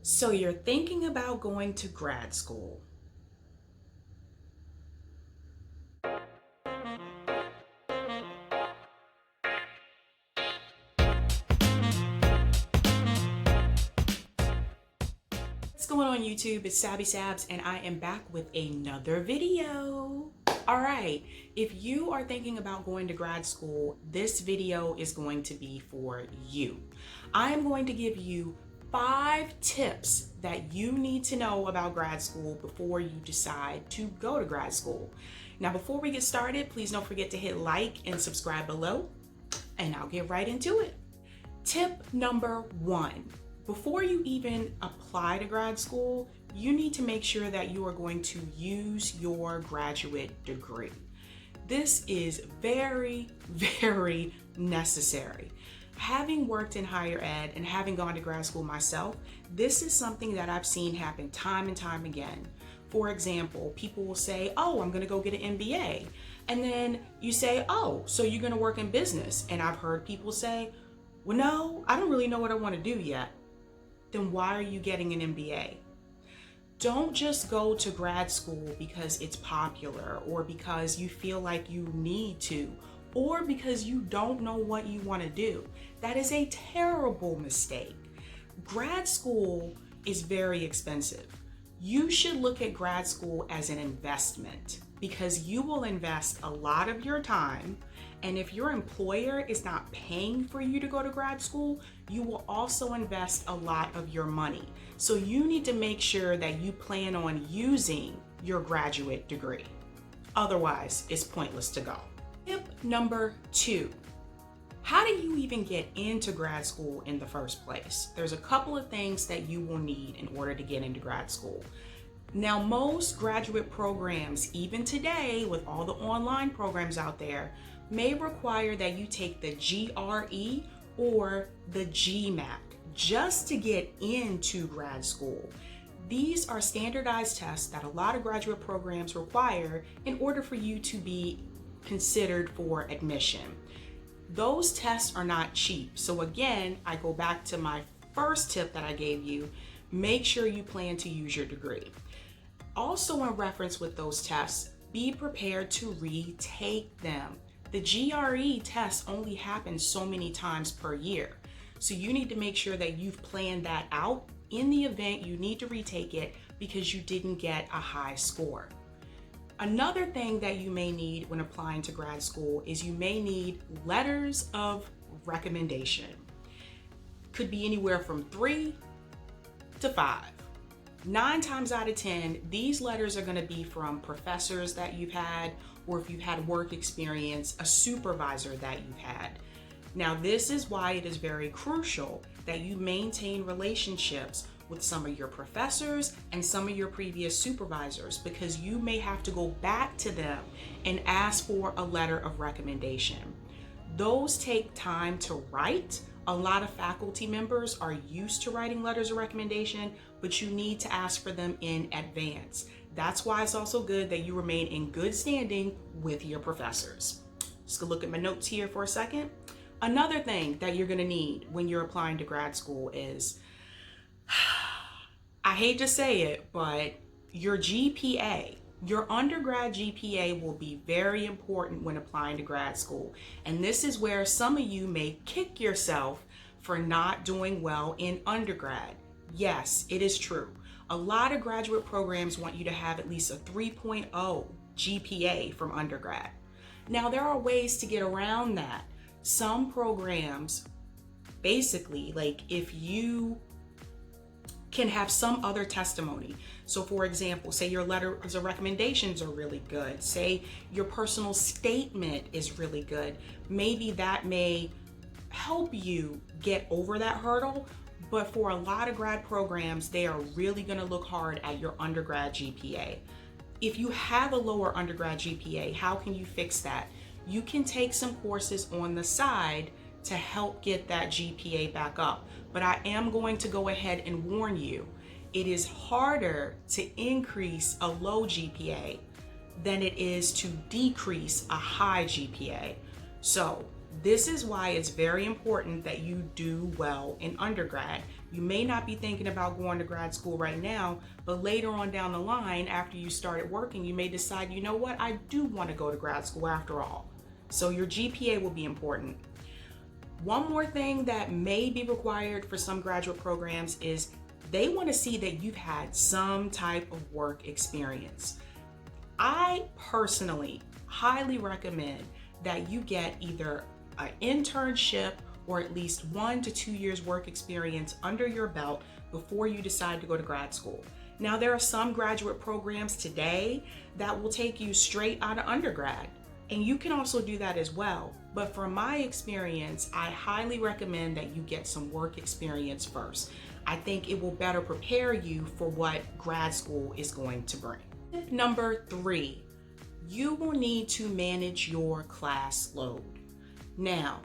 So you're thinking about going to grad school. What's going on YouTube? It's Sabby Sabs and I am back with another video. All right, if you are thinking about going to grad school, this video is going to be for you. I am going to give you 5 tips that you need to know about grad school before you decide to go to grad school. Now, before we get started, please don't forget to hit like and subscribe below, and I'll get right into it. Tip number 1. Before you even apply to grad school, you need to make sure that you are going to use your graduate degree. This is very, very necessary. Having worked in higher ed and having gone to grad school myself, this is something that I've seen happen time and time again. For example, people will say, oh, I'm gonna go get an MBA. And then you say, oh, so you're gonna work in business. And I've heard people say, well, no, I don't really know what I wanna do yet. Then why are you getting an MBA? Don't just go to grad school because it's popular or because you feel like you need to or because you don't know what you want to do. That is a terrible mistake. Grad school is very expensive. You should look at grad school as an investment because you will invest a lot of your time, and if your employer is not paying for you to go to grad school, you will also invest a lot of your money. So you need to make sure that you plan on using your graduate degree. Otherwise, it's pointless to go. Tip number 2. How do you even get into grad school in the first place? There's a couple of things that you will need in order to get into grad school. Now, most graduate programs, even today with all the online programs out there, may require that you take the GRE or the GMAT just to get into grad school. These are standardized tests that a lot of graduate programs require in order for you to be considered for admission. Those tests are not cheap. So again, I go back to my first tip that I gave you. Make sure you plan to use your degree. Also, in reference with those tests, be prepared to retake them. The GRE test only happens so many times per year. So you need to make sure that you've planned that out in the event you need to retake it because you didn't get a high score. Another thing that you may need when applying to grad school is you may need letters of recommendation. Could be anywhere from 3 to 5. 9 times out of 10, these letters are going to be from professors that you've had, or if you've had work experience, a supervisor that you've had. Now, this is why it is very crucial that you maintain relationships with some of your professors and some of your previous supervisors, because you may have to go back to them and ask for a letter of recommendation. Those take time to write. A lot of faculty members are used to writing letters of recommendation, but you need to ask for them in advance. That's why it's also good that you remain in good standing with your professors. Just gonna look at my notes here for a second. Another thing that you're gonna need when you're applying to grad school is, I hate to say it, but your GPA. Your undergrad GPA will be very important when applying to grad school. And this is where some of you may kick yourself for not doing well in undergrad. Yes, it is true. A lot of graduate programs want you to have at least a 3.0 GPA from undergrad. Now, there are ways to get around that. Some programs, basically, like if you can have some other testimony. So for example, say your letters of recommendations are really good. Say your personal statement is really good. Maybe that may help you get over that hurdle. But for a lot of grad programs, they are really gonna look hard at your undergrad GPA. If you have a lower undergrad GPA, how can you fix that? You can take some courses on the side to help get that GPA back up. But I am going to go ahead and warn you, it is harder to increase a low GPA than it is to decrease a high GPA. So this is why it's very important that you do well in undergrad. You may not be thinking about going to grad school right now, but later on down the line, after you started working, you may decide, you know what, I do want to go to grad school after all. So your GPA will be important. One more thing that may be required for some graduate programs is they want to see that you've had some type of work experience. I personally highly recommend that you get either an internship or at least 1 to 2 years work experience under your belt before you decide to go to grad school. Now, there are some graduate programs today that will take you straight out of undergrad, and you can also do that as well. But from my experience, I highly recommend that you get some work experience first. I think it will better prepare you for what grad school is going to bring. Tip number 3, you will need to manage your class load. Now,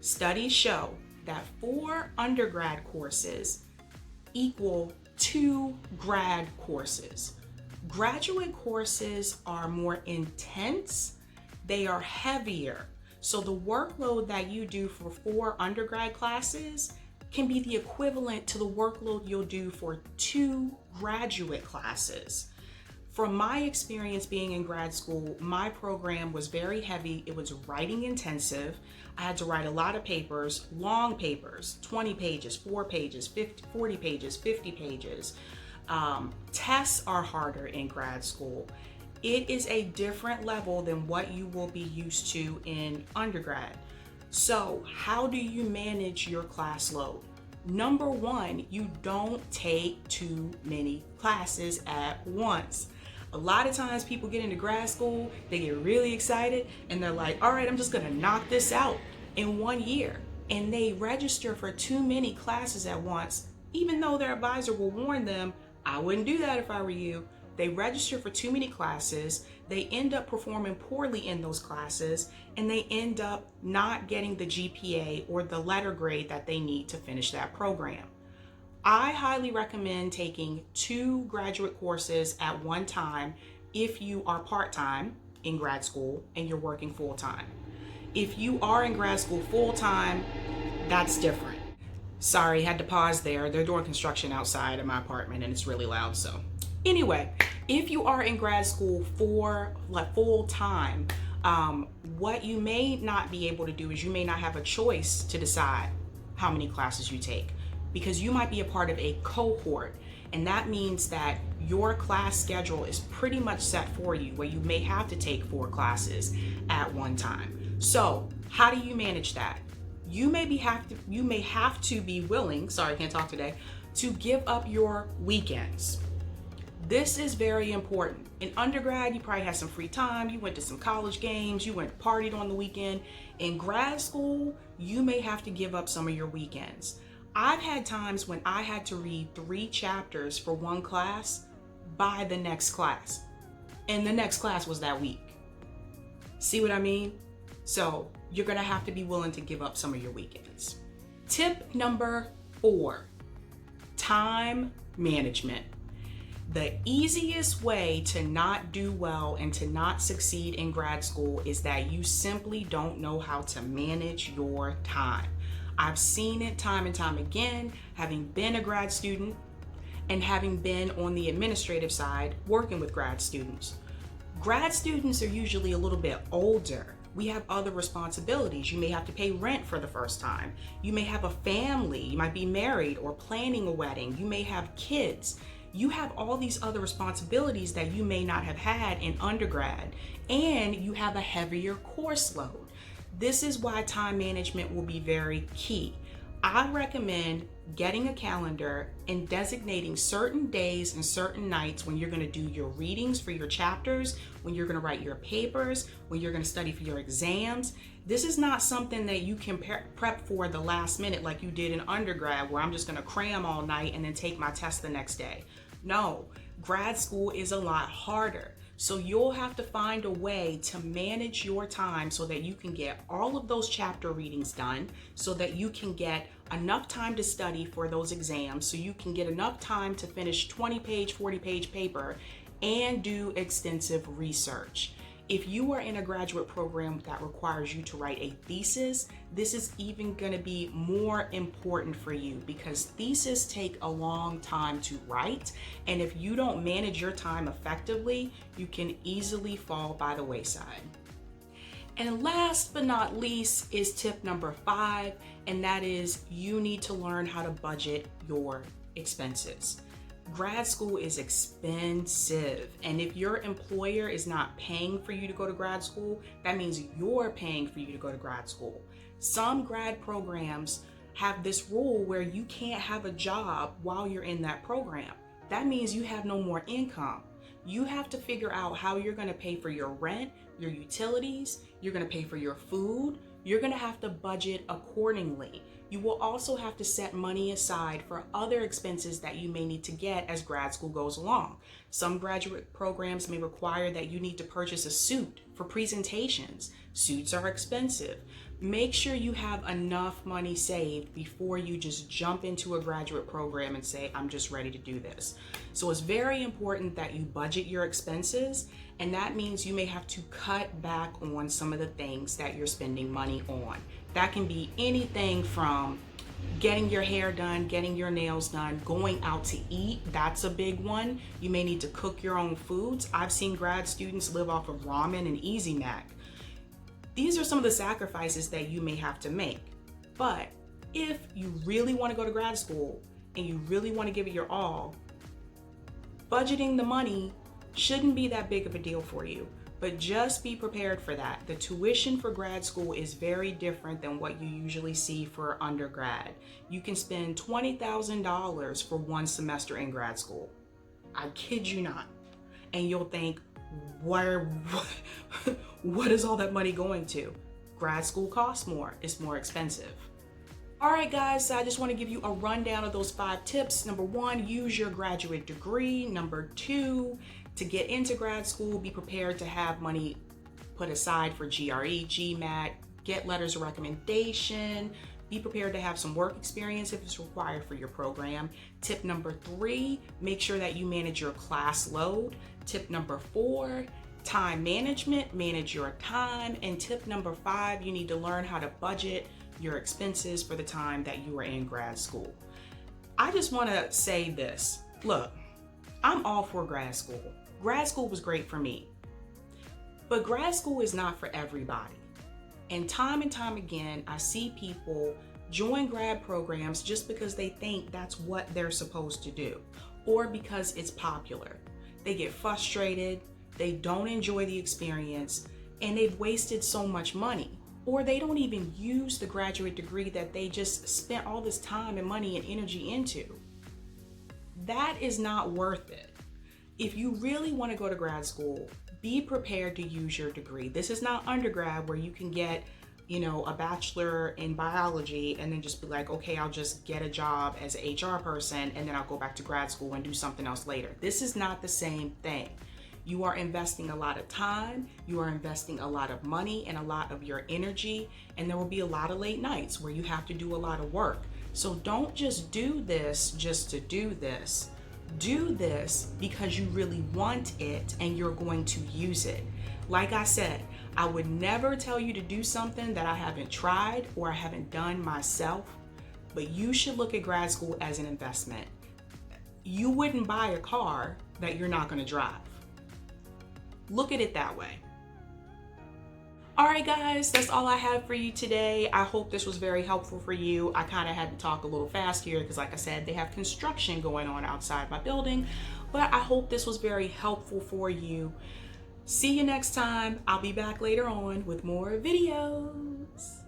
studies show that 4 undergrad courses equal 2 grad courses. Graduate courses are more intense, they are heavier. So the workload that you do for 4 undergrad classes can be the equivalent to the workload you'll do for 2 graduate classes. From my experience being in grad school, my program was very heavy. It was writing intensive. I had to write a lot of papers, long papers, 20 pages, 4 pages, 40 pages, 50 pages. Tests are harder in grad school. It is a different level than what you will be used to in undergrad. So how do you manage your class load? Number 1, you don't take too many classes at once. A lot of times people get into grad school, they get really excited and they're like, all right, I'm just gonna knock this out in 1 year. And they register for too many classes at once, even though their advisor will warn them, I wouldn't do that if I were you. They register for too many classes, they end up performing poorly in those classes, and they end up not getting the GPA or the letter grade that they need to finish that program. I highly recommend taking 2 graduate courses at one time if you are part-time in grad school and you're working full-time. If you are in grad school full-time, that's different. Sorry, had to pause there. They're doing construction outside of my apartment and it's really loud, so. Anyway, if you are in grad school for full-time, what you may not be able to do is you may not have a choice to decide how many classes you take, because you might be a part of a cohort, and that means that your class schedule is pretty much set for you, where you may have to take 4 classes at one time. So how do you manage that? You may have to be willing, sorry, can't talk today, to give up your weekends. This is very important. In undergrad, you probably had some free time, you went to some college games, you went partied on the weekend. In grad school, you may have to give up some of your weekends. I've had times when I had to read 3 chapters for one class by the next class, and the next class was that week. See what I mean? So you're gonna have to be willing to give up some of your weekends. Tip number 4, time management. The easiest way to not do well and to not succeed in grad school is that you simply don't know how to manage your time. I've seen it time and time again, having been a grad student and having been on the administrative side working with grad students. Grad students are usually a little bit older. We have other responsibilities. You may have to pay rent for the first time. You may have a family. You might be married or planning a wedding. You may have kids. You have all these other responsibilities that you may not have had in undergrad, and you have a heavier course load. This is why time management will be very key. I recommend getting a calendar and designating certain days and certain nights when you're going to do your readings for your chapters, when you're going to write your papers, when you're going to study for your exams. This is not something that you can prep for the last minute like you did in undergrad, where I'm just going to cram all night and then take my test the next day. No, grad school is a lot harder. So you'll have to find a way to manage your time so that you can get all of those chapter readings done, so that you can get enough time to study for those exams, so you can get enough time to finish 20-page, 40-page paper and do extensive research. If you are in a graduate program that requires you to write a thesis, this is even going to be more important for you because theses take a long time to write. And if you don't manage your time effectively, you can easily fall by the wayside. And last but not least is tip number 5, and that is you need to learn how to budget your expenses. Grad school is expensive, and if your employer is not paying for you to go to grad school, that means you're paying for you to go to grad school. Some grad programs have this rule where you can't have a job while you're in that program. That means you have no more income. You have to figure out how you're going to pay for your rent, your utilities, you're going to pay for your food. You're going to have to budget accordingly. You will also have to set money aside for other expenses that you may need to get as grad school goes along. Some graduate programs may require that you need to purchase a suit for presentations. Suits are expensive. Make sure you have enough money saved before you just jump into a graduate program and say, I'm just ready to do this. So it's very important that you budget your expenses, and that means you may have to cut back on some of the things that you're spending money on. That can be anything from getting your hair done, getting your nails done, going out to eat. That's a big one. You may need to cook your own foods. I've seen grad students live off of ramen and Easy Mac. These are some of the sacrifices that you may have to make. But if you really want to go to grad school and you really want to give it your all, budgeting the money shouldn't be that big of a deal for you. But just be prepared for that. The tuition for grad school is very different than what you usually see for undergrad. You can spend $20,000 for one semester in grad school. I kid you not. And you'll think, what is all that money going to? Grad school costs more. It's more expensive. All right, guys, so I just want to give you a rundown of those 5 tips. Number 1, use your graduate degree. Number 2, to get into grad school, be prepared to have money put aside for GRE, GMAT, get letters of recommendation, be prepared to have some work experience if it's required for your program. Tip number 3, make sure that you manage your class load. Tip number 4, time management, manage your time. And tip number 5, you need to learn how to budget your expenses for the time that you are in grad school. I just want to say this. Look, I'm all for grad school. Grad school was great for me. But grad school is not for everybody. And time again, I see people join grad programs just because they think that's what they're supposed to do, or because it's popular. They get frustrated, they don't enjoy the experience, and they've wasted so much money. Or they don't even use the graduate degree that they just spent all this time and money and energy into. That is not worth it. If you really want to go to grad school, be prepared to use your degree. This is not undergrad where you can get, a bachelor in biology and then just be like, okay, I'll just get a job as an HR person and then I'll go back to grad school and do something else later. This is not the same thing. You are investing a lot of time, you are investing a lot of money and a lot of your energy, and there will be a lot of late nights where you have to do a lot of work. So don't just do this just to do this. Do this because you really want it and you're going to use it. Like I said, I would never tell you to do something that I haven't tried or I haven't done myself, but you should look at grad school as an investment. You wouldn't buy a car that you're not going to drive. Look at it that way. All right, guys, that's all I have for you today. I hope this was very helpful for you. I kind of had to talk a little fast here because, like I said, they have construction going on outside my building, but I hope this was very helpful for you. See you next time. I'll be back later on with more videos.